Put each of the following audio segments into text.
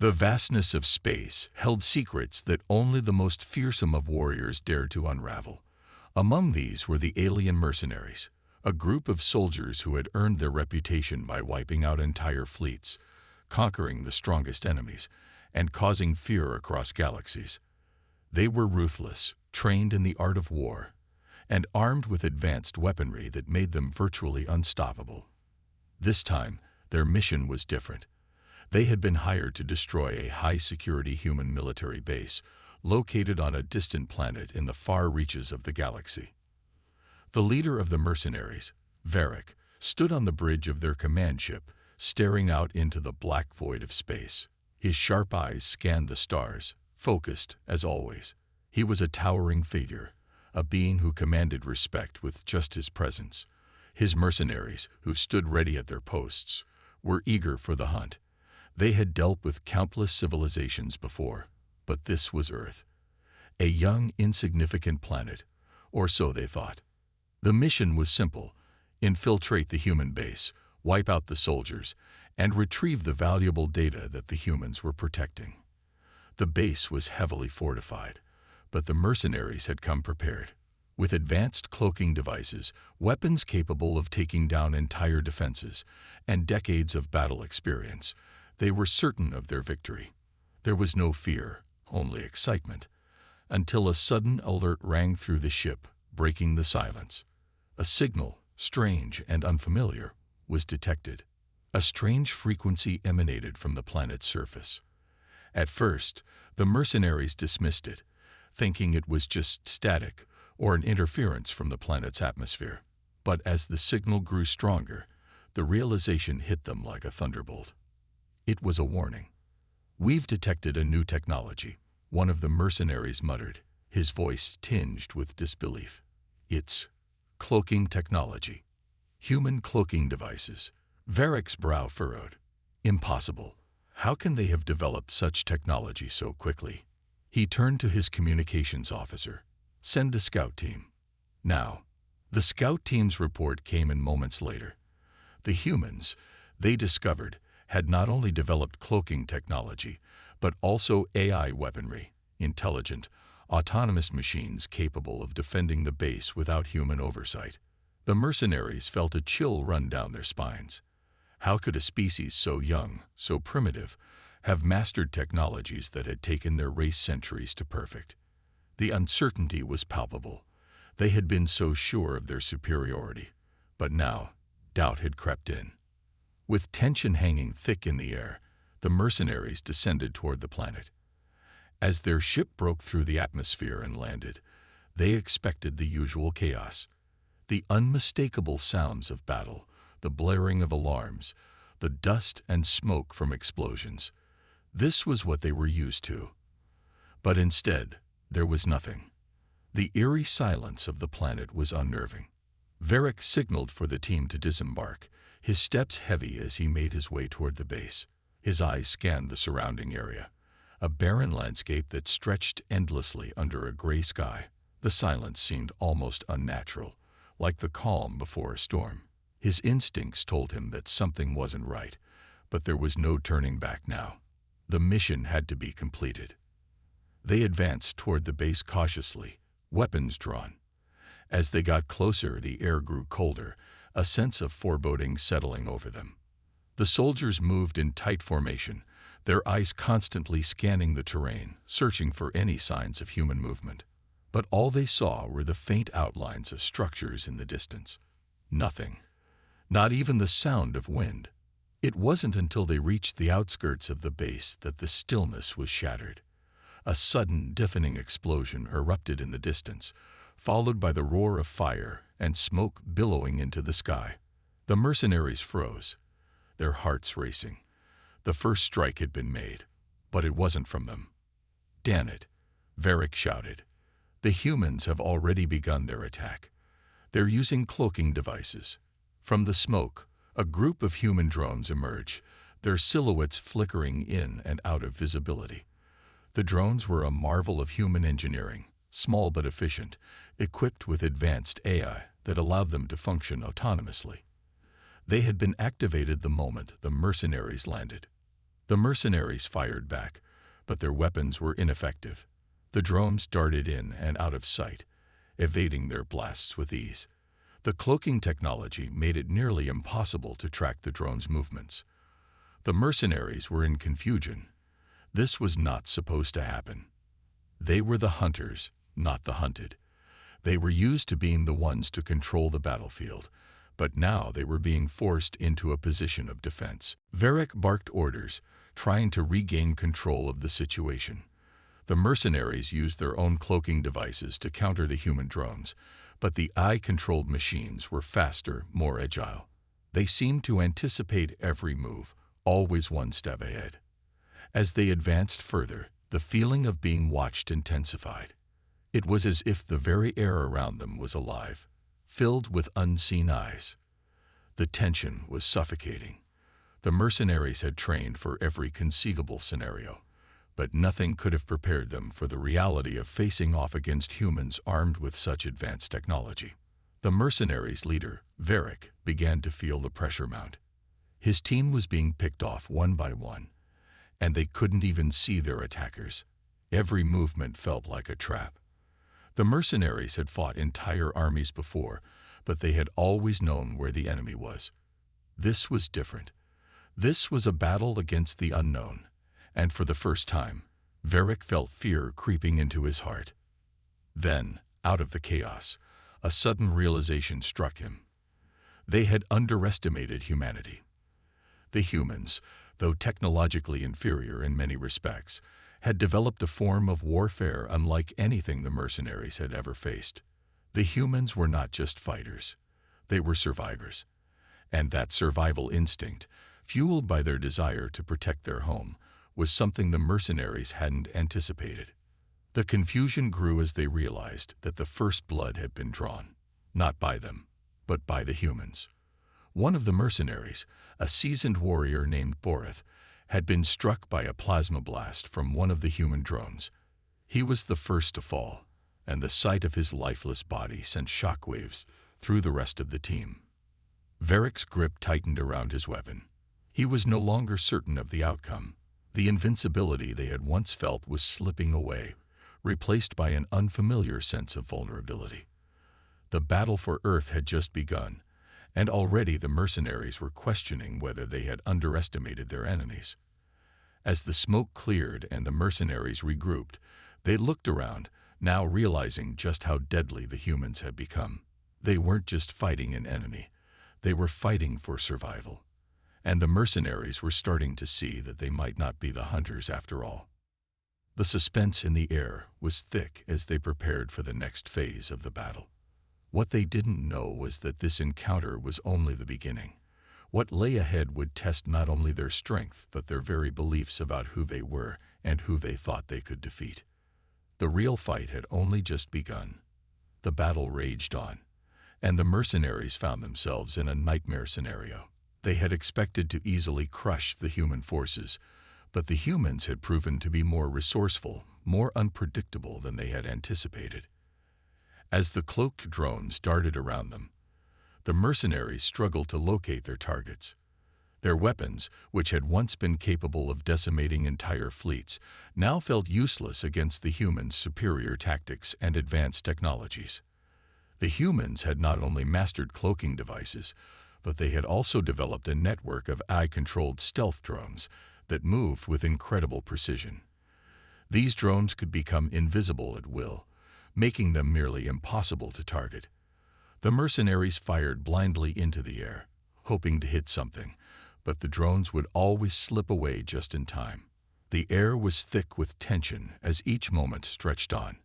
The vastness of space held secrets that only the most fearsome of warriors dared to unravel. Among these were the alien mercenaries, a group of soldiers who had earned their reputation by wiping out entire fleets, conquering the strongest enemies, and causing fear across galaxies. They were ruthless, trained in the art of war, and armed with advanced weaponry that made them virtually unstoppable. This time, their mission was different. They had been hired to destroy a high-security human military base located on a distant planet in the far reaches of the galaxy. The leader of the mercenaries, Varric, stood on the bridge of their command ship, staring out into the black void of space. His sharp eyes scanned the stars, focused as always. He was a towering figure, a being who commanded respect with just his presence. His mercenaries, who stood ready at their posts, were eager for the hunt. They had dealt with countless civilizations before, but this was Earth. A young, insignificant planet, or so they thought. The mission was simple: infiltrate the human base, wipe out the soldiers, and retrieve the valuable data that the humans were protecting. The base was heavily fortified, but the mercenaries had come prepared. With advanced cloaking devices, weapons capable of taking down entire defenses, and decades of battle experience, they were certain of their victory. There was no fear, only excitement, until a sudden alert rang through the ship, breaking the silence. A signal, strange and unfamiliar, was detected. A strange frequency emanated from the planet's surface. At first, the mercenaries dismissed it, thinking it was just static or an interference from the planet's atmosphere. But as the signal grew stronger, the realization hit them like a thunderbolt. It was a warning. "We've detected a new technology," one of the mercenaries muttered, his voice tinged with disbelief. "It's cloaking technology. Human cloaking devices." Varric's brow furrowed. "Impossible. How can they have developed such technology so quickly?" He turned to his communications officer. "Send a scout team. Now." The scout team's report came in moments later. The humans, they discovered, had not only developed cloaking technology, but also AI weaponry, intelligent, autonomous machines capable of defending the base without human oversight. The mercenaries felt a chill run down their spines. How could a species so young, so primitive, have mastered technologies that had taken their race centuries to perfect? The uncertainty was palpable. They had been so sure of their superiority, but now doubt had crept in. With tension hanging thick in the air, the mercenaries descended toward the planet. As their ship broke through the atmosphere and landed, they expected the usual chaos. The unmistakable sounds of battle, the blaring of alarms, the dust and smoke from explosions. This was what they were used to. But instead, there was nothing. The eerie silence of the planet was unnerving. Varric signaled for the team to disembark, his steps heavy as he made his way toward the base. His eyes scanned the surrounding area, a barren landscape that stretched endlessly under a gray sky. The silence seemed almost unnatural, like the calm before a storm. His instincts told him that something wasn't right, but there was no turning back now. The mission had to be completed. They advanced toward the base cautiously, weapons drawn. As they got closer, the air grew colder, a sense of foreboding settling over them. The soldiers moved in tight formation, their eyes constantly scanning the terrain, searching for any signs of human movement. But all they saw were the faint outlines of structures in the distance. Nothing. Not even the sound of wind. It wasn't until they reached the outskirts of the base that the stillness was shattered. A sudden, deafening explosion erupted in the distance, followed by the roar of fire and smoke billowing into the sky. The mercenaries froze, their hearts racing. The first strike had been made, but it wasn't from them. "Damn it," Varric shouted. "The humans have already begun their attack. They're using cloaking devices." From the smoke, a group of human drones emerged, their silhouettes flickering in and out of visibility. The drones were a marvel of human engineering, small but efficient, equipped with advanced AI that allowed them to function autonomously. They had been activated the moment the mercenaries landed. The mercenaries fired back, but their weapons were ineffective. The drones darted in and out of sight, evading their blasts with ease. The cloaking technology made it nearly impossible to track the drones' movements. The mercenaries were in confusion. This was not supposed to happen. They were the hunters, not the hunted. They were used to being the ones to control the battlefield, but now they were being forced into a position of defense. Varric barked orders, trying to regain control of the situation. The mercenaries used their own cloaking devices to counter the human drones, but the AI-controlled machines were faster, more agile. They seemed to anticipate every move, always one step ahead. As they advanced further, the feeling of being watched intensified. It was as if the very air around them was alive, filled with unseen eyes. The tension was suffocating. The mercenaries had trained for every conceivable scenario, but nothing could have prepared them for the reality of facing off against humans armed with such advanced technology. The mercenaries' leader, Varric, began to feel the pressure mount. His team was being picked off one by one, and they couldn't even see their attackers. Every movement felt like a trap. The mercenaries had fought entire armies before, but they had always known where the enemy was. This was different. This was a battle against the unknown, and for the first time, Varric felt fear creeping into his heart. Then, out of the chaos, a sudden realization struck him. They had underestimated humanity. The humans, though technologically inferior in many respects, had developed a form of warfare unlike anything the mercenaries had ever faced. The humans were not just fighters. They were survivors. And that survival instinct, fueled by their desire to protect their home, was something the mercenaries hadn't anticipated. The confusion grew as they realized that the first blood had been drawn, not by them, but by the humans. One of the mercenaries, a seasoned warrior named Borith, had been struck by a plasma blast from one of the human drones. He was the first to fall, and the sight of his lifeless body sent shockwaves through the rest of the team. Varric's grip tightened around his weapon. He was no longer certain of the outcome. The invincibility they had once felt was slipping away, replaced by an unfamiliar sense of vulnerability. The battle for Earth had just begun, and already the mercenaries were questioning whether they had underestimated their enemies. As the smoke cleared and the mercenaries regrouped, they looked around, now realizing just how deadly the humans had become. They weren't just fighting an enemy, they were fighting for survival. And the mercenaries were starting to see that they might not be the hunters after all. The suspense in the air was thick as they prepared for the next phase of the battle. What they didn't know was that this encounter was only the beginning. What lay ahead would test not only their strength, but their very beliefs about who they were and who they thought they could defeat. The real fight had only just begun. The battle raged on, and the mercenaries found themselves in a nightmare scenario. They had expected to easily crush the human forces, but the humans had proven to be more resourceful, more unpredictable than they had anticipated. As the cloaked drones darted around them, the mercenaries struggled to locate their targets. Their weapons, which had once been capable of decimating entire fleets, now felt useless against the humans' superior tactics and advanced technologies. The humans had not only mastered cloaking devices, but they had also developed a network of AI-controlled stealth drones that moved with incredible precision. These drones could become invisible at will, making them nearly impossible to target. The mercenaries fired blindly into the air, hoping to hit something, but the drones would always slip away just in time. The air was thick with tension as each moment stretched on,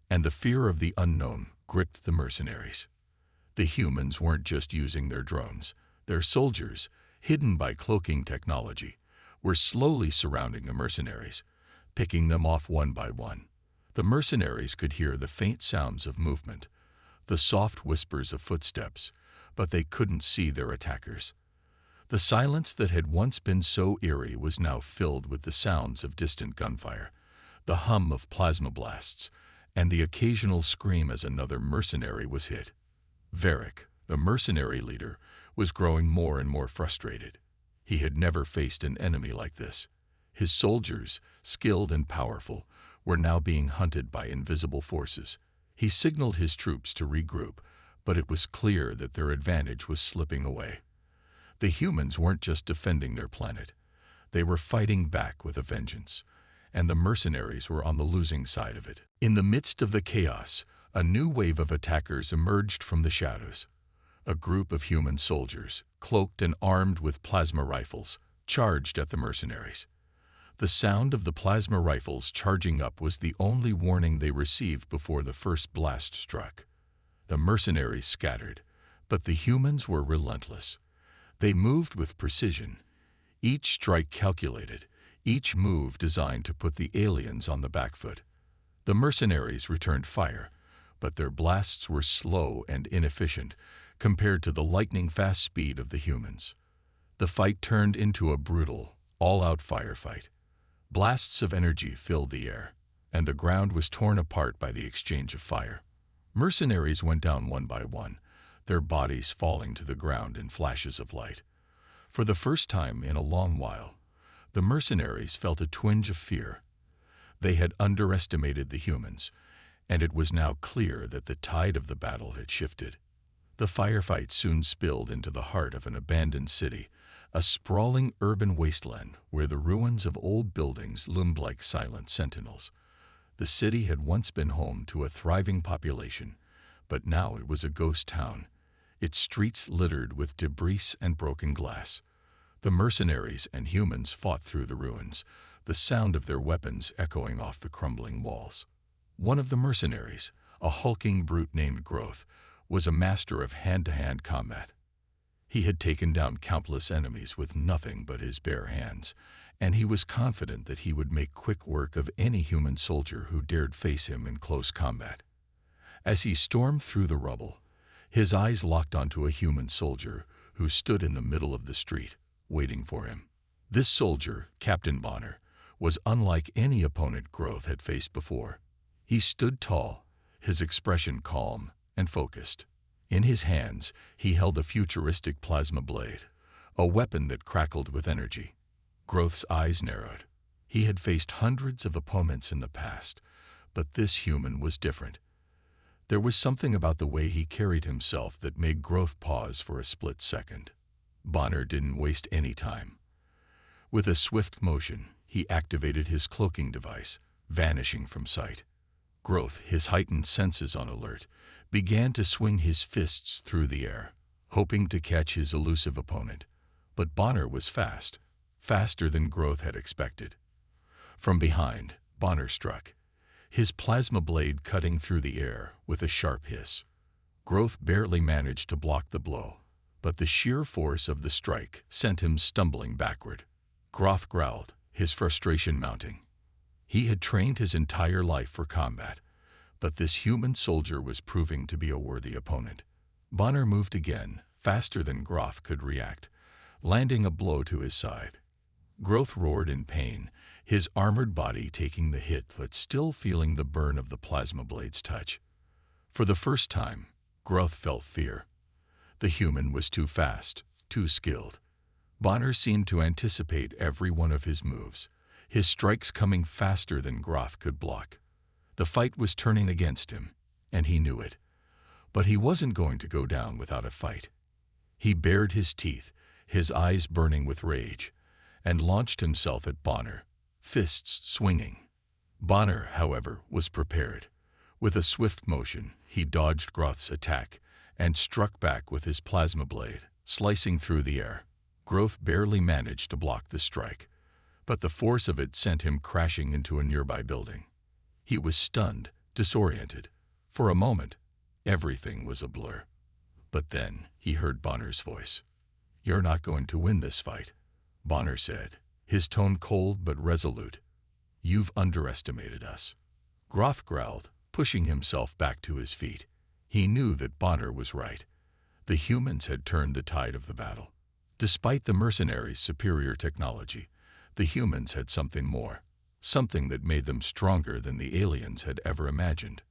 and the fear of the unknown gripped the mercenaries. The humans weren't just using their drones. Their soldiers, hidden by cloaking technology, were slowly surrounding the mercenaries, picking them off one by one. The mercenaries could hear the faint sounds of movement, the soft whispers of footsteps, but they couldn't see their attackers. The silence that had once been so eerie was now filled with the sounds of distant gunfire, the hum of plasma blasts, and the occasional scream as another mercenary was hit. Varric, the mercenary leader, was growing more and more frustrated. He had never faced an enemy like this. His soldiers, skilled and powerful, were now being hunted by invisible forces. He signaled his troops to regroup, but it was clear that their advantage was slipping away. The humans weren't just defending their planet. They were fighting back with a vengeance, and the mercenaries were on the losing side of it. In the midst of the chaos, a new wave of attackers emerged from the shadows. A group of human soldiers, cloaked and armed with plasma rifles, charged at the mercenaries. The sound of the plasma rifles charging up was the only warning they received before the first blast struck. The mercenaries scattered, but the humans were relentless. They moved with precision, each strike calculated, each move designed to put the aliens on the back foot. The mercenaries returned fire, but their blasts were slow and inefficient compared to the lightning-fast speed of the humans. The fight turned into a brutal, all-out firefight. Blasts of energy filled the air, and the ground was torn apart by the exchange of fire. Mercenaries went down one by one, their bodies falling to the ground in flashes of light. For the first time in a long while, the mercenaries felt a twinge of fear. They had underestimated the humans, and it was now clear that the tide of the battle had shifted. The firefight soon spilled into the heart of an abandoned city, a sprawling urban wasteland where the ruins of old buildings loomed like silent sentinels. The city had once been home to a thriving population, but now it was a ghost town, its streets littered with debris and broken glass. The mercenaries and humans fought through the ruins, the sound of their weapons echoing off the crumbling walls. One of the mercenaries, a hulking brute named Growth, was a master of hand-to-hand combat. He had taken down countless enemies with nothing but his bare hands, and he was confident that he would make quick work of any human soldier who dared face him in close combat. As he stormed through the rubble, his eyes locked onto a human soldier who stood in the middle of the street, waiting for him. This soldier, Captain Bonner, was unlike any opponent Growth had faced before. He stood tall, his expression calm and focused. In his hands, he held a futuristic plasma blade, a weapon that crackled with energy. Growth's eyes narrowed. He had faced hundreds of opponents in the past, but this human was different. There was something about the way he carried himself that made Growth pause for a split second. Bonner didn't waste any time. With a swift motion, he activated his cloaking device, vanishing from sight. Growth, his heightened senses on alert, began to swing his fists through the air, hoping to catch his elusive opponent. But Bonner was fast, faster than Growth had expected. From behind, Bonner struck, his plasma blade cutting through the air with a sharp hiss. Growth barely managed to block the blow, but the sheer force of the strike sent him stumbling backward. Growth growled, his frustration mounting. He had trained his entire life for combat, but this human soldier was proving to be a worthy opponent. Bonner moved again, faster than Growth could react, landing a blow to his side. Growth roared in pain, his armored body taking the hit but still feeling the burn of the plasma blade's touch. For the first time, Growth felt fear. The human was too fast, too skilled. Bonner seemed to anticipate every one of his moves, his strikes coming faster than Growth could block. The fight was turning against him, and he knew it. But he wasn't going to go down without a fight. He bared his teeth, his eyes burning with rage, and launched himself at Bonner, fists swinging. Bonner, however, was prepared. With a swift motion, he dodged Growth's attack and struck back with his plasma blade, slicing through the air. Growth barely managed to block the strike, but the force of it sent him crashing into a nearby building. He was stunned, disoriented. For a moment, everything was a blur. But then he heard Bonner's voice. "You're not going to win this fight," Bonner said, his tone cold but resolute. "You've underestimated us." Growth growled, pushing himself back to his feet. He knew that Bonner was right. The humans had turned the tide of the battle. Despite the mercenaries' superior technology, the humans had something more, something that made them stronger than the aliens had ever imagined.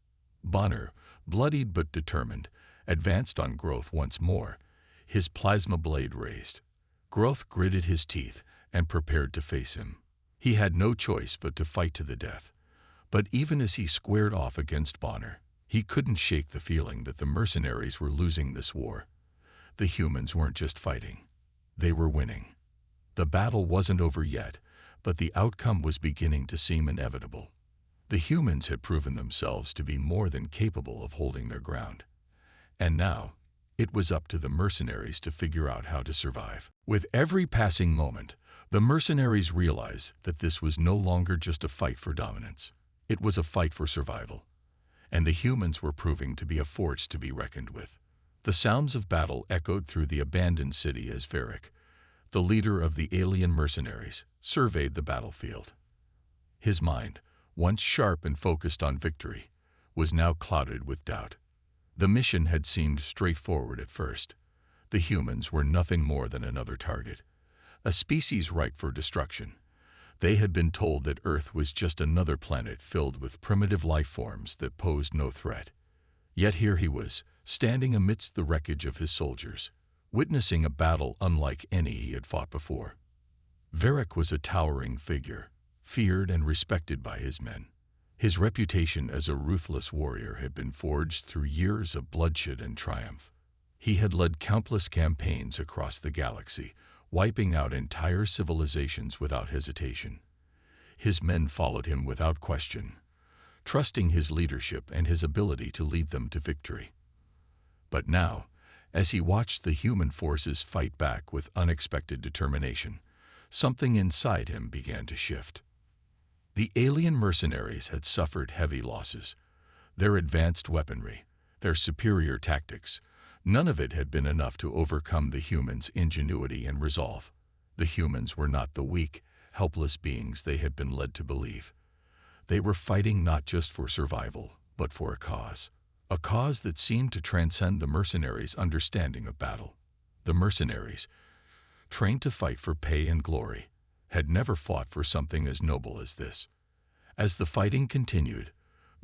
Bonner, bloodied but determined, advanced on Growth once more, his plasma blade raised. Growth gritted his teeth and prepared to face him. He had no choice but to fight to the death. But even as he squared off against Bonner, he couldn't shake the feeling that the mercenaries were losing this war. The humans weren't just fighting. They were winning. The battle wasn't over yet, but the outcome was beginning to seem inevitable. The humans had proven themselves to be more than capable of holding their ground. And now, it was up to the mercenaries to figure out how to survive. With every passing moment, the mercenaries realized that this was no longer just a fight for dominance. It was a fight for survival. And the humans were proving to be a force to be reckoned with. The sounds of battle echoed through the abandoned city as Varric, the leader of the alien mercenaries, surveyed the battlefield. His mind, once sharp and focused on victory, was now clouded with doubt. The mission had seemed straightforward at first. The humans were nothing more than another target, a species ripe for destruction. They had been told that Earth was just another planet filled with primitive life forms that posed no threat. Yet here he was, standing amidst the wreckage of his soldiers, witnessing a battle unlike any he had fought before. Varric was a towering figure, feared and respected by his men. His reputation as a ruthless warrior had been forged through years of bloodshed and triumph. He had led countless campaigns across the galaxy, wiping out entire civilizations without hesitation. His men followed him without question, trusting his leadership and his ability to lead them to victory. But now, as he watched the human forces fight back with unexpected determination, something inside him began to shift. The alien mercenaries had suffered heavy losses. Their advanced weaponry, their superior tactics, none of it had been enough to overcome the humans' ingenuity and resolve. The humans were not the weak, helpless beings they had been led to believe. They were fighting not just for survival, but for a cause that seemed to transcend the mercenaries' understanding of battle. The mercenaries, trained to fight for pay and glory, had never fought for something as noble as this. As the fighting continued,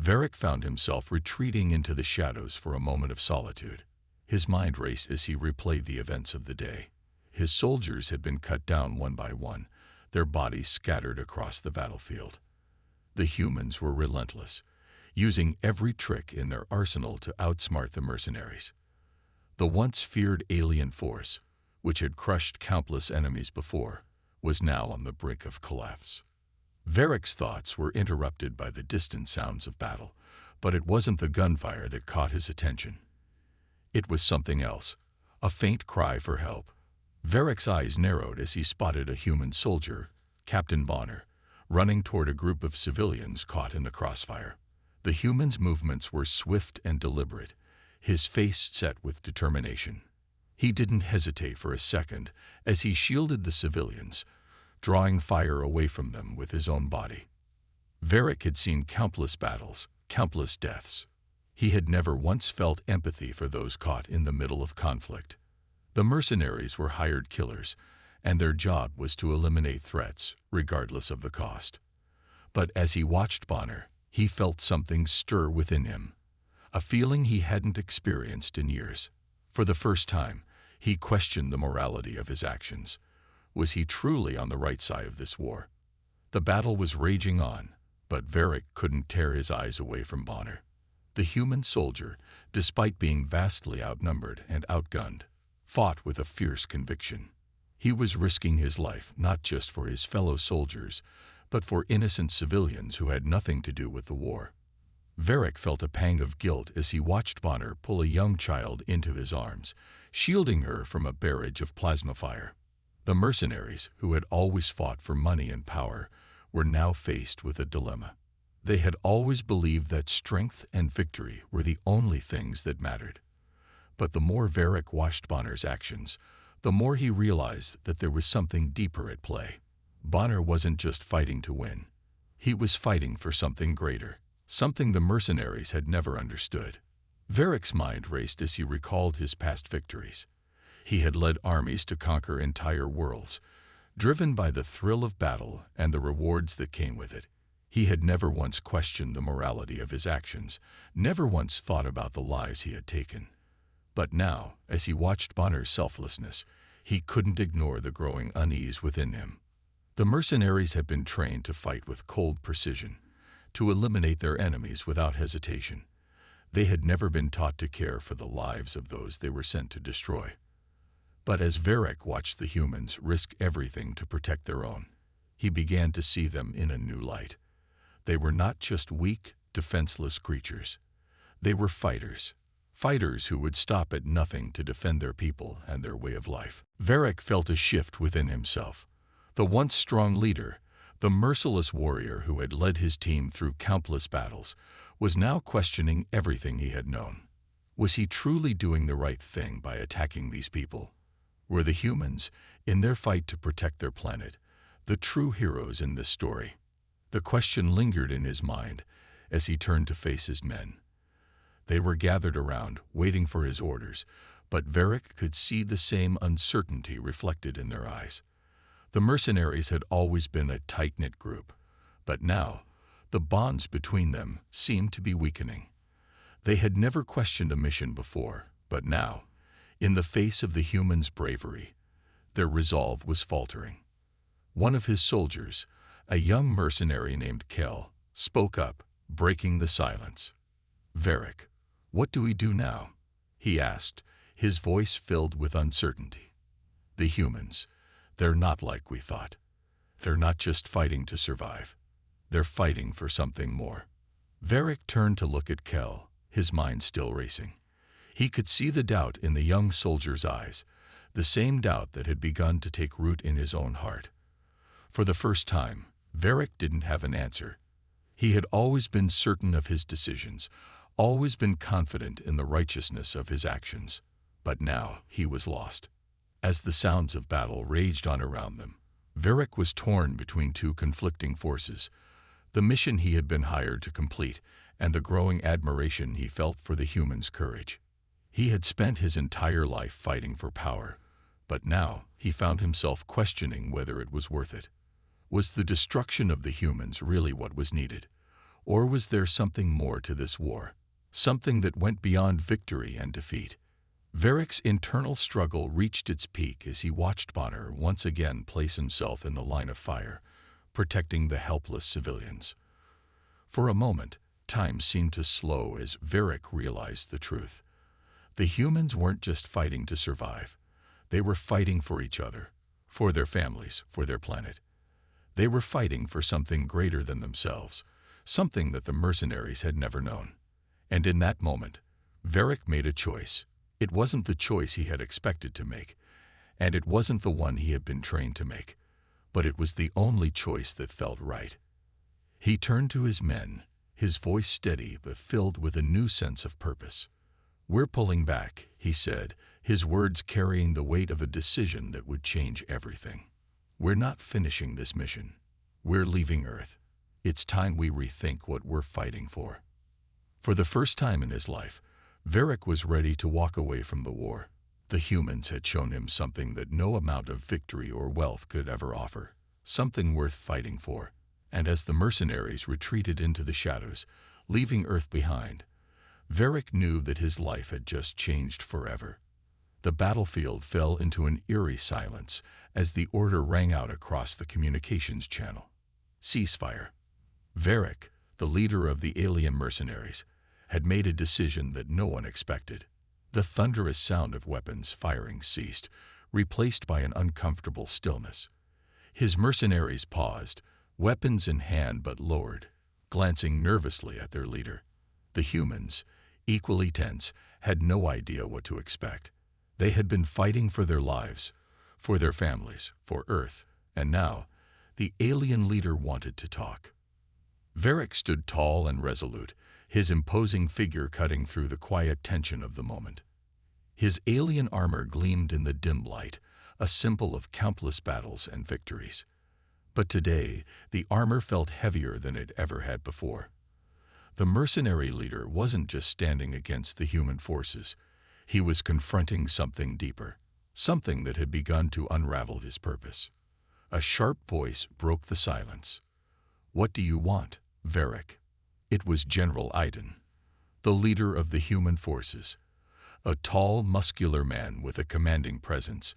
Varric found himself retreating into the shadows for a moment of solitude. His mind raced as he replayed the events of the day. His soldiers had been cut down one by one, their bodies scattered across the battlefield. The humans were relentless, using every trick in their arsenal to outsmart the mercenaries. The once feared alien force, which had crushed countless enemies before, was now on the brink of collapse. Varric's thoughts were interrupted by the distant sounds of battle, but it wasn't the gunfire that caught his attention. It was something else, a faint cry for help. Varric's eyes narrowed as he spotted a human soldier, Captain Bonner, running toward a group of civilians caught in the crossfire. The human's movements were swift and deliberate, his face set with determination. He didn't hesitate for a second as he shielded the civilians, drawing fire away from them with his own body. Varric had seen countless battles, countless deaths. He had never once felt empathy for those caught in the middle of conflict. The mercenaries were hired killers, and their job was to eliminate threats, regardless of the cost. But as he watched Bonner, he felt something stir within him, a feeling he hadn't experienced in years. For the first time, he questioned the morality of his actions. Was he truly on the right side of this war? The battle was raging on, but Varric couldn't tear his eyes away from Bonner. The human soldier, despite being vastly outnumbered and outgunned, fought with a fierce conviction. He was risking his life not just for his fellow soldiers, but for innocent civilians who had nothing to do with the war. Varric felt a pang of guilt as he watched Bonner pull a young child into his arms, shielding her from a barrage of plasma fire. The mercenaries, who had always fought for money and power, were now faced with a dilemma. They had always believed that strength and victory were the only things that mattered. But the more Varric watched Bonner's actions, the more he realized that there was something deeper at play. Bonner wasn't just fighting to win. He was fighting for something greater, something the mercenaries had never understood. Varric's mind raced as he recalled his past victories. He had led armies to conquer entire worlds, driven by the thrill of battle and the rewards that came with it. He had never once questioned the morality of his actions, never once thought about the lives he had taken. But now, as he watched Bonner's selflessness, he couldn't ignore the growing unease within him. The mercenaries had been trained to fight with cold precision, to eliminate their enemies without hesitation. They had never been taught to care for the lives of those they were sent to destroy. But as Varric watched the humans risk everything to protect their own, he began to see them in a new light. They were not just weak, defenseless creatures. They were fighters. Fighters who would stop at nothing to defend their people and their way of life. Varric felt a shift within himself. The once strong leader, the merciless warrior who had led his team through countless battles, was now questioning everything he had known. Was he truly doing the right thing by attacking these people? Were the humans, in their fight to protect their planet, the true heroes in this story? The question lingered in his mind as he turned to face his men. They were gathered around, waiting for his orders, but Varric could see the same uncertainty reflected in their eyes. The mercenaries had always been a tight-knit group, but now the bonds between them seemed to be weakening. They had never questioned a mission before, but now, in the face of the humans' bravery, their resolve was faltering. One of his soldiers, a young mercenary named Kel, spoke up, breaking the silence. "Varric, what do we do now?" he asked, his voice filled with uncertainty. "The humans, they're not like we thought. They're not just fighting to survive. They're fighting for something more." Varric turned to look at Kel, his mind still racing. He could see the doubt in the young soldier's eyes, the same doubt that had begun to take root in his own heart. For the first time, Varric didn't have an answer. He had always been certain of his decisions, always been confident in the righteousness of his actions. But now he was lost. As the sounds of battle raged on around them, Varric was torn between two conflicting forces: the mission he had been hired to complete and the growing admiration he felt for the humans' courage. He had spent his entire life fighting for power, but now he found himself questioning whether it was worth it. Was the destruction of the humans really what was needed? Or was there something more to this war? Something that went beyond victory and defeat? Varric's internal struggle reached its peak as he watched Bonner once again place himself in the line of fire, protecting the helpless civilians. For a moment, time seemed to slow as Varric realized the truth. The humans weren't just fighting to survive. They were fighting for each other, for their families, for their planet. They were fighting for something greater than themselves, something that the mercenaries had never known. And in that moment, Varric made a choice. It wasn't the choice he had expected to make, and it wasn't the one he had been trained to make, but it was the only choice that felt right. He turned to his men, his voice steady but filled with a new sense of purpose. "We're pulling back," he said, his words carrying the weight of a decision that would change everything. "We're not finishing this mission. We're leaving Earth. It's time we rethink what we're fighting for." For the first time in his life, Varric was ready to walk away from the war. The humans had shown him something that no amount of victory or wealth could ever offer, something worth fighting for. And as the mercenaries retreated into the shadows, leaving Earth behind, Varric knew that his life had just changed forever. The battlefield fell into an eerie silence as the order rang out across the communications channel. Ceasefire. Varric, the leader of the alien mercenaries, had made a decision that no one expected. The thunderous sound of weapons firing ceased, replaced by an uncomfortable stillness. His mercenaries paused, weapons in hand but lowered, glancing nervously at their leader. The humans, equally tense, had no idea what to expect. They had been fighting for their lives, for their families, for Earth, and now the alien leader wanted to talk. Varric stood tall and resolute, his imposing figure cutting through the quiet tension of the moment. His alien armor gleamed in the dim light, a symbol of countless battles and victories. But today, the armor felt heavier than it ever had before. The mercenary leader wasn't just standing against the human forces. He was confronting something deeper, something that had begun to unravel his purpose. A sharp voice broke the silence. "What do you want, Varric?" It was General Iden, the leader of the human forces. A tall, muscular man with a commanding presence,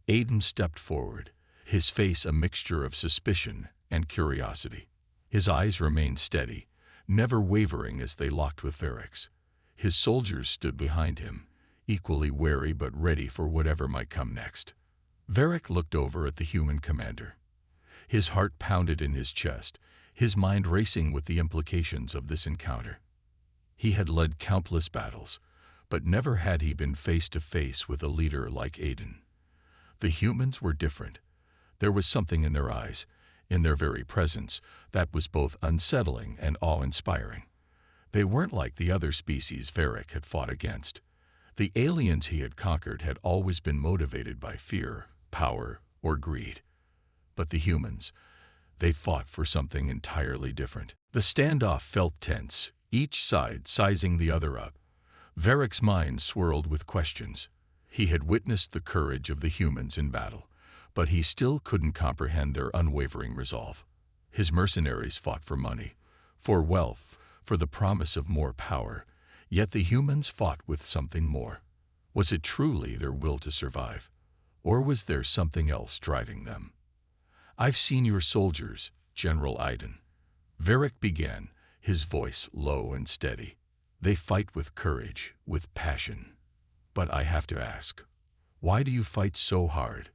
Aiden stepped forward, his face a mixture of suspicion and curiosity. His eyes remained steady, never wavering as they locked with Varric's. His soldiers stood behind him, equally wary but ready for whatever might come next. Varric looked over at the human commander. His heart pounded in his chest, his mind racing with the implications of this encounter. He had led countless battles, but never had he been face to face with a leader like Aiden. The humans were different. There was something in their eyes, in their very presence, that was both unsettling and awe-inspiring. They weren't like the other species Varric had fought against. The aliens he had conquered had always been motivated by fear, power, or greed. But the humans, they fought for something entirely different. The standoff felt tense, each side sizing the other up. Varric's mind swirled with questions. He had witnessed the courage of the humans in battle, but he still couldn't comprehend their unwavering resolve. His mercenaries fought for money, for wealth, for the promise of more power, yet the humans fought with something more. Was it truly their will to survive, or was there something else driving them? "I've seen your soldiers, General Aiden," Varric began, his voice low and steady. "They fight with courage, with passion. But I have to ask, why do you fight so hard?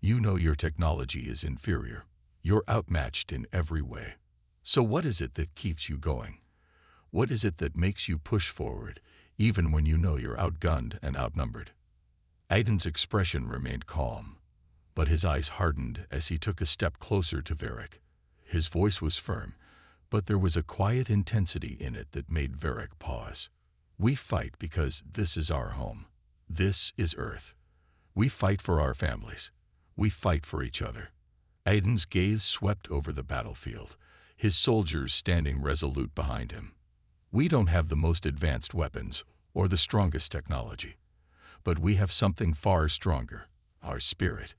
You know your technology is inferior. You're outmatched in every way. So what is it that keeps you going? What is it that makes you push forward, even when you know you're outgunned and outnumbered?" Aiden's expression remained calm, but his eyes hardened as he took a step closer to Varric. His voice was firm, but there was a quiet intensity in it that made Varric pause. "We fight because this is our home. This is Earth. We fight for our families. We fight for each other." Aiden's gaze swept over the battlefield, his soldiers standing resolute behind him. "We don't have the most advanced weapons or the strongest technology, but we have something far stronger, our spirit,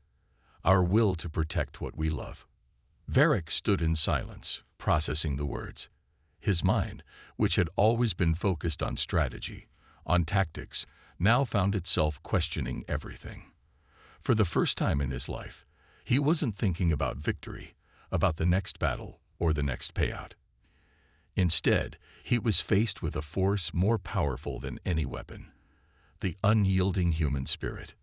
our will to protect what we love." Varric stood in silence, processing the words. His mind, which had always been focused on strategy, on tactics, now found itself questioning everything. For the first time in his life, he wasn't thinking about victory, about the next battle or the next payout. Instead, he was faced with a force more powerful than any weapon: the unyielding human spirit.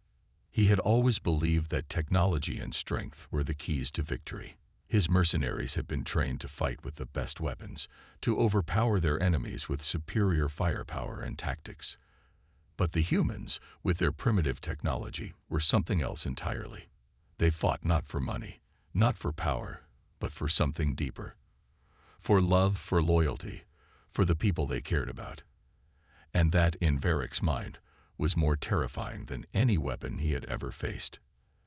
He had always believed that technology and strength were the keys to victory. His mercenaries had been trained to fight with the best weapons, to overpower their enemies with superior firepower and tactics. But the humans, with their primitive technology, were something else entirely. They fought not for money, not for power, but for something deeper. For love, for loyalty, for the people they cared about. And that, in Varric's mind, was more terrifying than any weapon he had ever faced.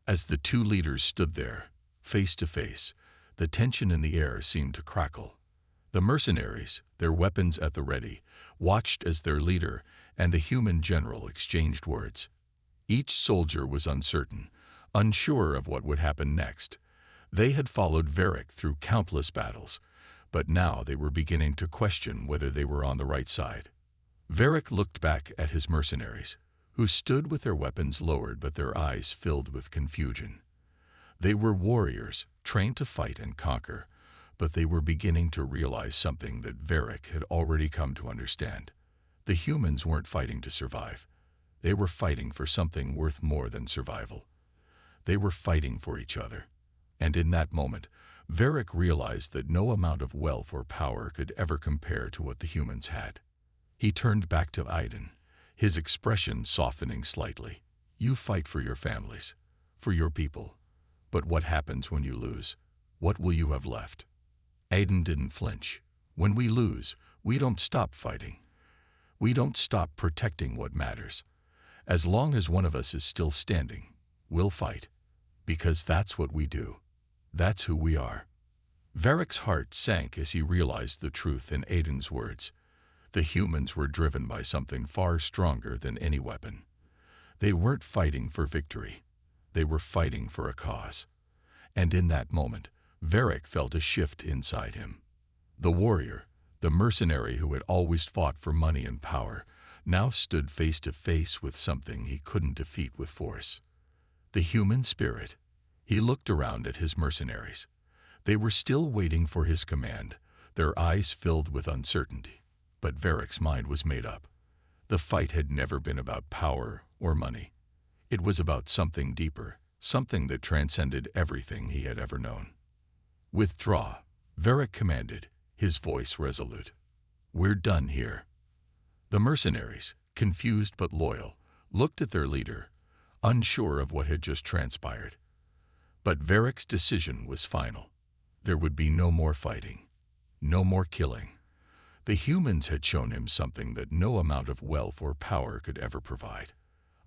As the two leaders stood there, face to face, the tension in the air seemed to crackle. The mercenaries, their weapons at the ready, watched as their leader and the human general exchanged words. Each soldier was uncertain, unsure of what would happen next. They had followed Varric through countless battles, but now they were beginning to question whether they were on the right side. Varric looked back at his mercenaries, who stood with their weapons lowered but their eyes filled with confusion. They were warriors, trained to fight and conquer, but they were beginning to realize something that Varric had already come to understand. The humans weren't fighting to survive. They were fighting for something worth more than survival. They were fighting for each other. And in that moment, Varric realized that no amount of wealth or power could ever compare to what the humans had. He turned back to Aiden, his expression softening slightly. "You fight for your families, for your people. But what happens when you lose? What will you have left?" Aiden didn't flinch. "When we lose, we don't stop fighting. We don't stop protecting what matters. As long as one of us is still standing, we'll fight. Because that's what we do. That's who we are." Varric's heart sank as he realized the truth in Aiden's words. The humans were driven by something far stronger than any weapon. They weren't fighting for victory. They were fighting for a cause. And in that moment, Varric felt a shift inside him. The warrior, the mercenary who had always fought for money and power, now stood face to face with something he couldn't defeat with force. The human spirit. He looked around at his mercenaries. They were still waiting for his command, their eyes filled with uncertainty. But Varric's mind was made up. The fight had never been about power or money. It was about something deeper, something that transcended everything he had ever known. "Withdraw," Varric commanded, his voice resolute. "We're done here." The mercenaries, confused but loyal, looked at their leader, unsure of what had just transpired. But Varric's decision was final. There would be no more fighting, no more killing. The humans had shown him something that no amount of wealth or power could ever provide,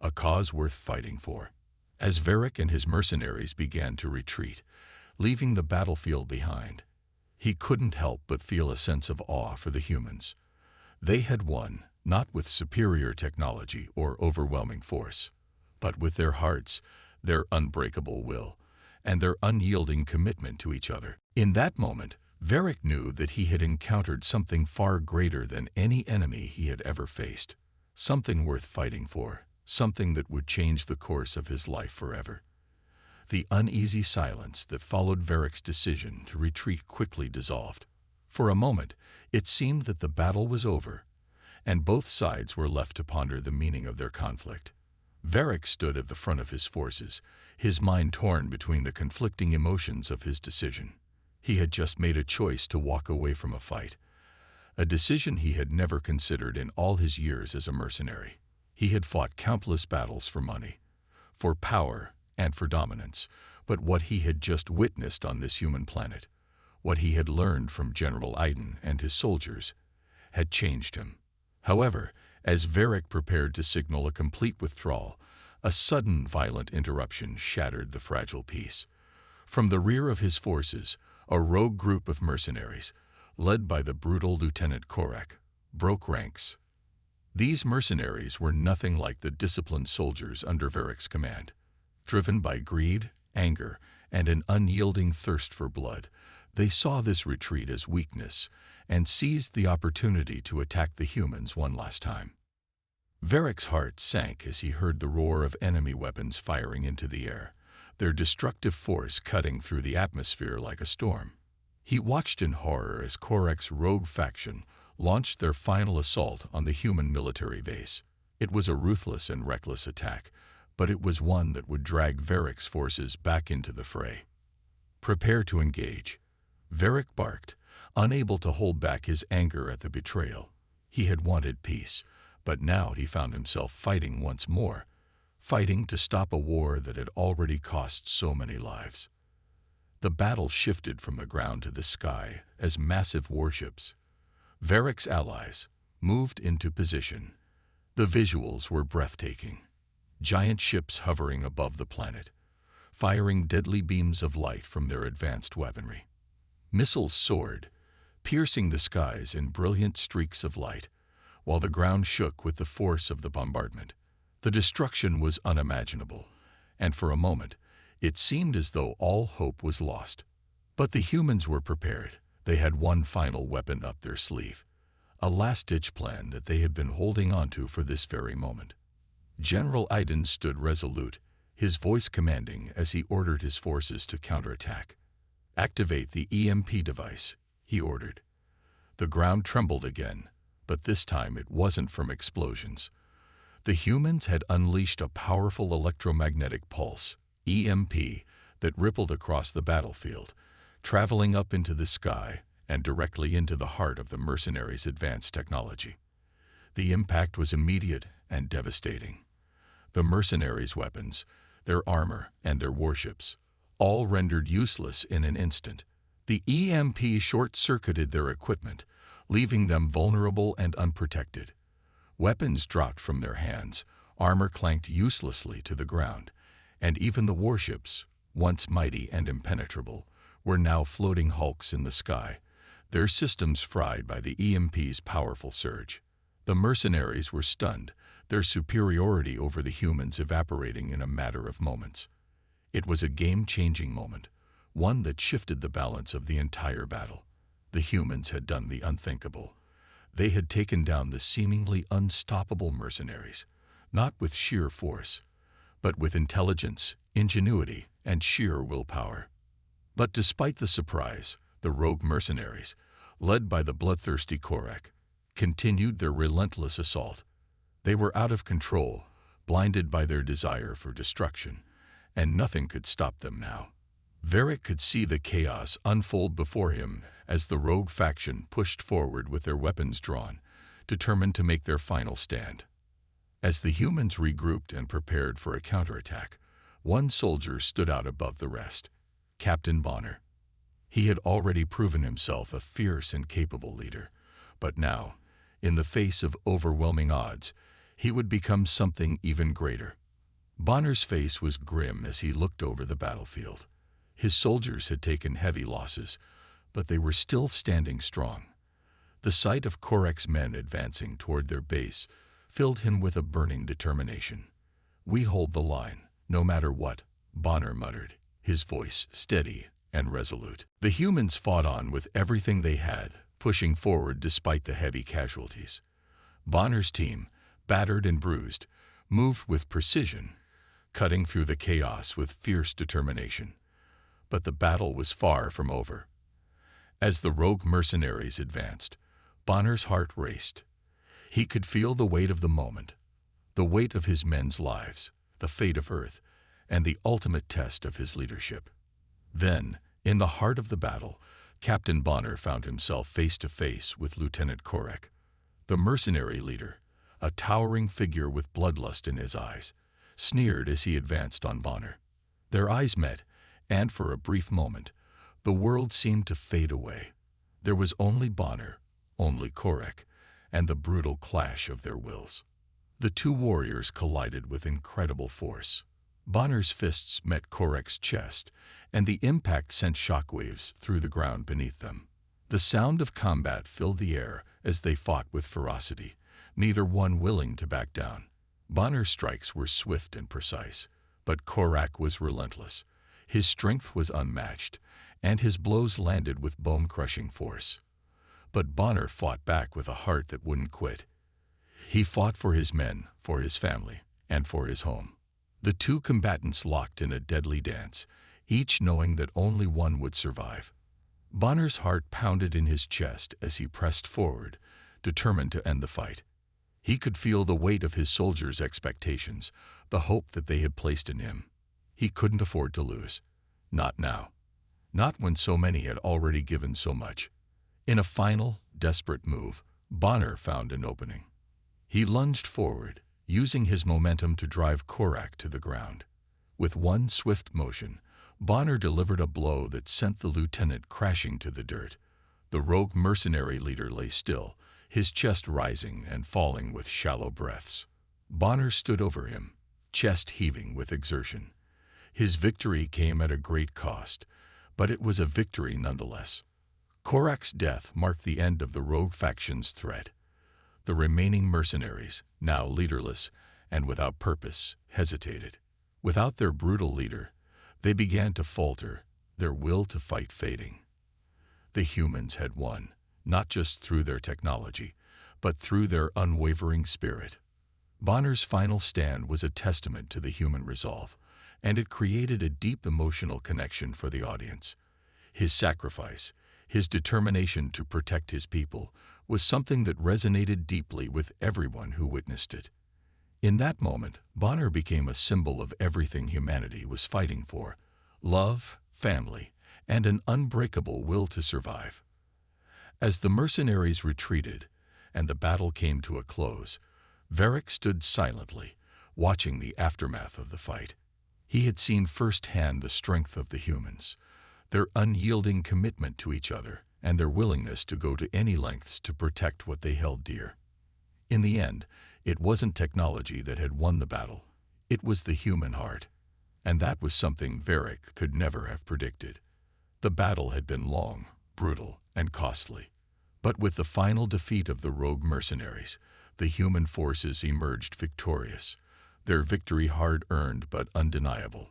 a cause worth fighting for. As Varric and his mercenaries began to retreat, leaving the battlefield behind, he couldn't help but feel a sense of awe for the humans. They had won, not with superior technology or overwhelming force, but with their hearts, their unbreakable will, and their unyielding commitment to each other. In that moment, Varric knew that he had encountered something far greater than any enemy he had ever faced, something worth fighting for, something that would change the course of his life forever. The uneasy silence that followed Varric's decision to retreat quickly dissolved. For a moment, it seemed that the battle was over, and both sides were left to ponder the meaning of their conflict. Varric stood at the front of his forces, his mind torn between the conflicting emotions of his decision. He had just made a choice to walk away from a fight, a decision he had never considered in all his years as a mercenary. He had fought countless battles for money, for power, and for dominance, but what he had just witnessed on this human planet, what he had learned from General Iden and his soldiers, had changed him. However, as Varric prepared to signal a complete withdrawal, a sudden violent interruption shattered the fragile peace. From the rear of his forces, a rogue group of mercenaries, led by the brutal Lieutenant Korek, broke ranks. These mercenaries were nothing like the disciplined soldiers under Varric's command. Driven by greed, anger, and an unyielding thirst for blood, they saw this retreat as weakness and seized the opportunity to attack the humans one last time. Varric's heart sank as he heard the roar of enemy weapons firing into the air, their destructive force cutting through the atmosphere like a storm. He watched in horror as Korek's rogue faction launched their final assault on the human military base. It was a ruthless and reckless attack, but it was one that would drag Varric's forces back into the fray. "Prepare to engage," Varric barked, unable to hold back his anger at the betrayal. He had wanted peace, but now he found himself fighting once more, fighting to stop a war that had already cost so many lives. The battle shifted from the ground to the sky as massive warships, Varric's allies, moved into position. The visuals were breathtaking. Giant ships hovering above the planet, firing deadly beams of light from their advanced weaponry. Missiles soared, piercing the skies in brilliant streaks of light, while the ground shook with the force of the bombardment. The destruction was unimaginable, and for a moment, it seemed as though all hope was lost. But the humans were prepared. They had one final weapon up their sleeve, a last-ditch plan that they had been holding onto for this very moment. General Iden stood resolute, his voice commanding as he ordered his forces to counterattack. "Activate the EMP device," he ordered. The ground trembled again, but this time it wasn't from explosions. The humans had unleashed a powerful electromagnetic pulse, EMP, that rippled across the battlefield, traveling up into the sky and directly into the heart of the mercenaries' advanced technology. The impact was immediate and devastating. The mercenaries' weapons, their armor, and their warships, all rendered useless in an instant. The EMP short-circuited their equipment, leaving them vulnerable and unprotected. Weapons dropped from their hands, armor clanked uselessly to the ground, and even the warships, once mighty and impenetrable, were now floating hulks in the sky, their systems fried by the EMP's powerful surge. The mercenaries were stunned, their superiority over the humans evaporating in a matter of moments. It was a game-changing moment, one that shifted the balance of the entire battle. The humans had done the unthinkable. They had taken down the seemingly unstoppable mercenaries, not with sheer force, but with intelligence, ingenuity, and sheer willpower. But despite the surprise, the rogue mercenaries, led by the bloodthirsty Korak, continued their relentless assault. They were out of control, blinded by their desire for destruction, and nothing could stop them now. Varric could see the chaos unfold before him as the rogue faction pushed forward with their weapons drawn, determined to make their final stand. As the humans regrouped and prepared for a counterattack, one soldier stood out above the rest, Captain Bonner. He had already proven himself a fierce and capable leader, but now, in the face of overwhelming odds, he would become something even greater. Bonner's face was grim as he looked over the battlefield. His soldiers had taken heavy losses, but they were still standing strong. The sight of Korak's men advancing toward their base filled him with a burning determination. "We hold the line, no matter what," Bonner muttered, his voice steady and resolute. The humans fought on with everything they had, pushing forward despite the heavy casualties. Bonner's team, battered and bruised, moved with precision, cutting through the chaos with fierce determination. But the battle was far from over. As the rogue mercenaries advanced, Bonner's heart raced. He could feel the weight of the moment, the weight of his men's lives, the fate of Earth, and the ultimate test of his leadership. Then, in the heart of the battle, Captain Bonner found himself face to face with Lieutenant Korak, the mercenary leader, a towering figure with bloodlust in his eyes, sneered as he advanced on Bonner. Their eyes met, and for a brief moment, the world seemed to fade away. There was only Bonner, only Korak, and the brutal clash of their wills. The two warriors collided with incredible force. Bonner's fists met Korak's chest, and the impact sent shockwaves through the ground beneath them. The sound of combat filled the air as they fought with ferocity, neither one willing to back down. Bonner's strikes were swift and precise, but Korak was relentless. His strength was unmatched, and his blows landed with bone-crushing force. But Bonner fought back with a heart that wouldn't quit. He fought for his men, for his family, and for his home. The two combatants locked in a deadly dance, each knowing that only one would survive. Bonner's heart pounded in his chest as he pressed forward, determined to end the fight. He could feel the weight of his soldiers' expectations, the hope that they had placed in him. He couldn't afford to lose. Not now. Not when so many had already given so much. In a final, desperate move, Bonner found an opening. He lunged forward, using his momentum to drive Korak to the ground. With one swift motion, Bonner delivered a blow that sent the lieutenant crashing to the dirt. The rogue mercenary leader lay still, his chest rising and falling with shallow breaths. Bonner stood over him, chest heaving with exertion. His victory came at a great cost, but it was a victory nonetheless. Korak's death marked the end of the rogue faction's threat. The remaining mercenaries, now leaderless and without purpose, hesitated. Without their brutal leader, they began to falter, their will to fight fading. The humans had won, not just through their technology, but through their unwavering spirit. Bonner's final stand was a testament to the human resolve, and it created a deep emotional connection for the audience. His sacrifice, his determination to protect his people, was something that resonated deeply with everyone who witnessed it. In that moment, Bonner became a symbol of everything humanity was fighting for: love, family, and an unbreakable will to survive. As the mercenaries retreated and the battle came to a close, Varric stood silently, watching the aftermath of the fight. He had seen firsthand the strength of the humans, their unyielding commitment to each other, and their willingness to go to any lengths to protect what they held dear. In the end, it wasn't technology that had won the battle. It was the human heart. And that was something Varric could never have predicted. The battle had been long, brutal, and costly. But with the final defeat of the rogue mercenaries, the human forces emerged victorious, their victory hard-earned but undeniable.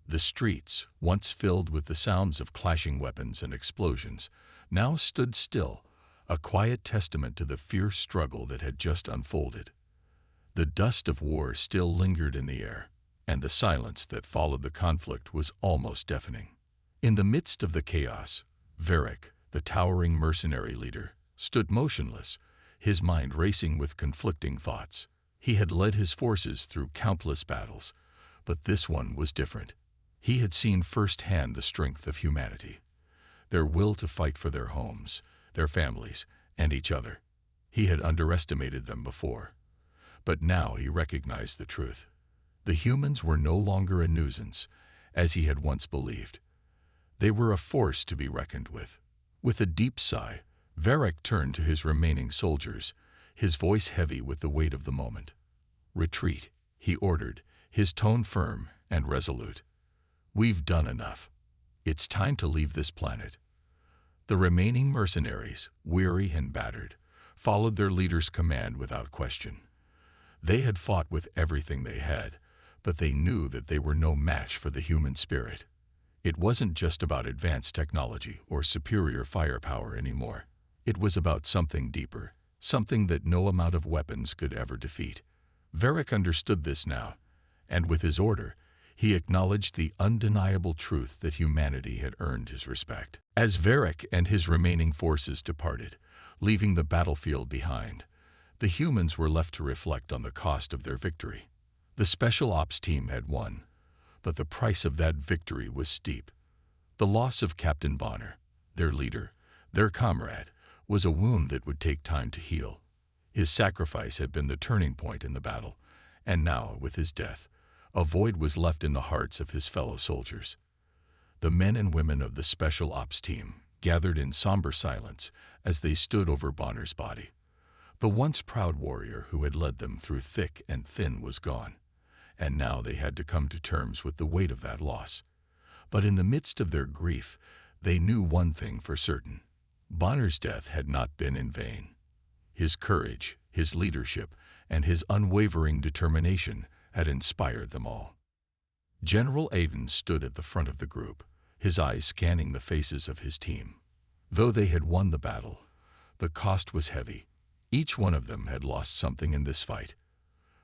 The streets, once filled with the sounds of clashing weapons and explosions, now stood still, a quiet testament to the fierce struggle that had just unfolded. The dust of war still lingered in the air, and the silence that followed the conflict was almost deafening. In the midst of the chaos, Varric, the towering mercenary leader, stood motionless, his mind racing with conflicting thoughts. He had led his forces through countless battles, but this one was different. He had seen firsthand the strength of humanity, their will to fight for their homes, their families, and each other. He had underestimated them before, but now he recognized the truth. The humans were no longer a nuisance, as he had once believed. They were a force to be reckoned with. With a deep sigh, Varric turned to his remaining soldiers, his voice heavy with the weight of the moment. "Retreat," he ordered, his tone firm and resolute. "We've done enough. It's time to leave this planet." The remaining mercenaries, weary and battered, followed their leader's command without question. They had fought with everything they had, but they knew that they were no match for the human spirit. It wasn't just about advanced technology or superior firepower anymore. It was about something deeper, something that no amount of weapons could ever defeat. Varric understood this now, and with his order, he acknowledged the undeniable truth that humanity had earned his respect. As Varric and his remaining forces departed, leaving the battlefield behind, the humans were left to reflect on the cost of their victory. The Special Ops team had won, but the price of that victory was steep. The loss of Captain Bonner, their leader, their comrade, was a wound that would take time to heal. His sacrifice had been the turning point in the battle, and now, with his death, a void was left in the hearts of his fellow soldiers. The men and women of the Special Ops team gathered in somber silence as they stood over Bonner's body. The once proud warrior who had led them through thick and thin was gone, and now they had to come to terms with the weight of that loss. But in the midst of their grief, they knew one thing for certain. Bonner's death had not been in vain. His courage, his leadership, and his unwavering determination had inspired them all. General Aiden stood at the front of the group, his eyes scanning the faces of his team. Though they had won the battle, the cost was heavy. Each one of them had lost something in this fight,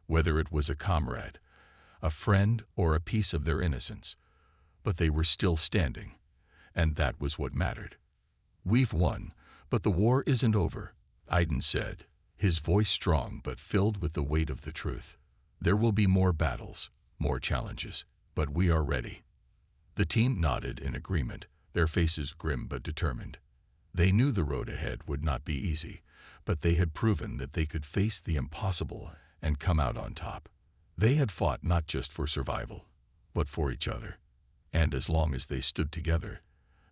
whether it was a comrade, a friend, or a piece of their innocence. But they were still standing, and that was what mattered. "We've won, but the war isn't over," Aiden said, his voice strong but filled with the weight of the truth. "There will be more battles, more challenges, but we are ready." The team nodded in agreement, their faces grim but determined. They knew the road ahead would not be easy, but they had proven that they could face the impossible and come out on top. They had fought not just for survival, but for each other. And as long as they stood together,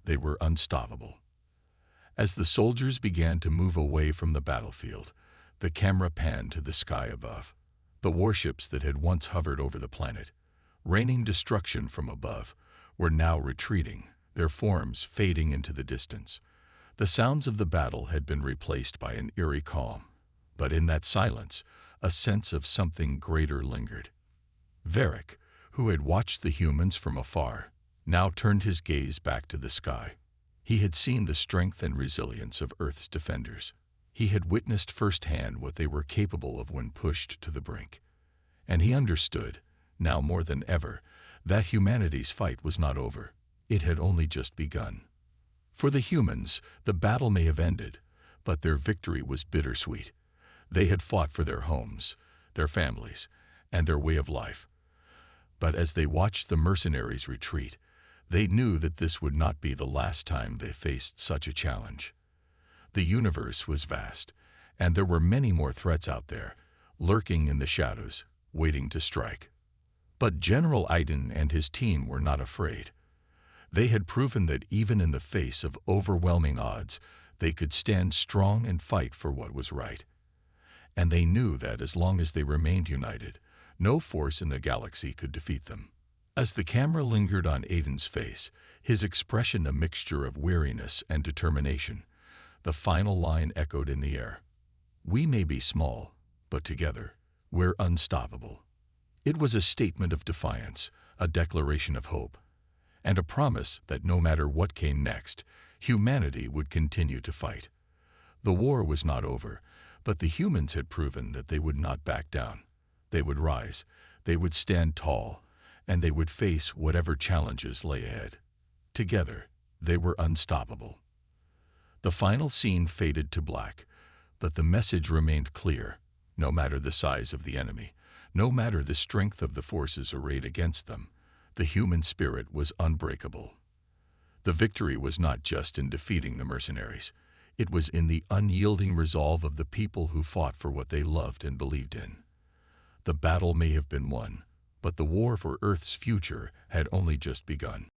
they were unstoppable. As the soldiers began to move away from the battlefield, the camera panned to the sky above. The warships that had once hovered over the planet, raining destruction from above, were now retreating, their forms fading into the distance. The sounds of the battle had been replaced by an eerie calm, but in that silence, a sense of something greater lingered. Varric, who had watched the humans from afar, now turned his gaze back to the sky. He had seen the strength and resilience of Earth's defenders. He had witnessed firsthand what they were capable of when pushed to the brink. And he understood, now more than ever, that humanity's fight was not over. It had only just begun. For the humans, the battle may have ended, but their victory was bittersweet. They had fought for their homes, their families, and their way of life. But as they watched the mercenaries retreat, they knew that this would not be the last time they faced such a challenge. The universe was vast, and there were many more threats out there, lurking in the shadows, waiting to strike. But General Aiden and his team were not afraid. They had proven that even in the face of overwhelming odds, they could stand strong and fight for what was right. And they knew that as long as they remained united, no force in the galaxy could defeat them. As the camera lingered on Aiden's face, his expression a mixture of weariness and determination, the final line echoed in the air. "We may be small, but together, we're unstoppable." It was a statement of defiance, a declaration of hope, and a promise that no matter what came next, humanity would continue to fight. The war was not over, but the humans had proven that they would not back down. They would rise, they would stand tall, and they would face whatever challenges lay ahead. Together, they were unstoppable. The final scene faded to black, but the message remained clear. No matter the size of the enemy, no matter the strength of the forces arrayed against them, the human spirit was unbreakable. The victory was not just in defeating the mercenaries. It was in the unyielding resolve of the people who fought for what they loved and believed in. The battle may have been won, but the war for Earth's future had only just begun.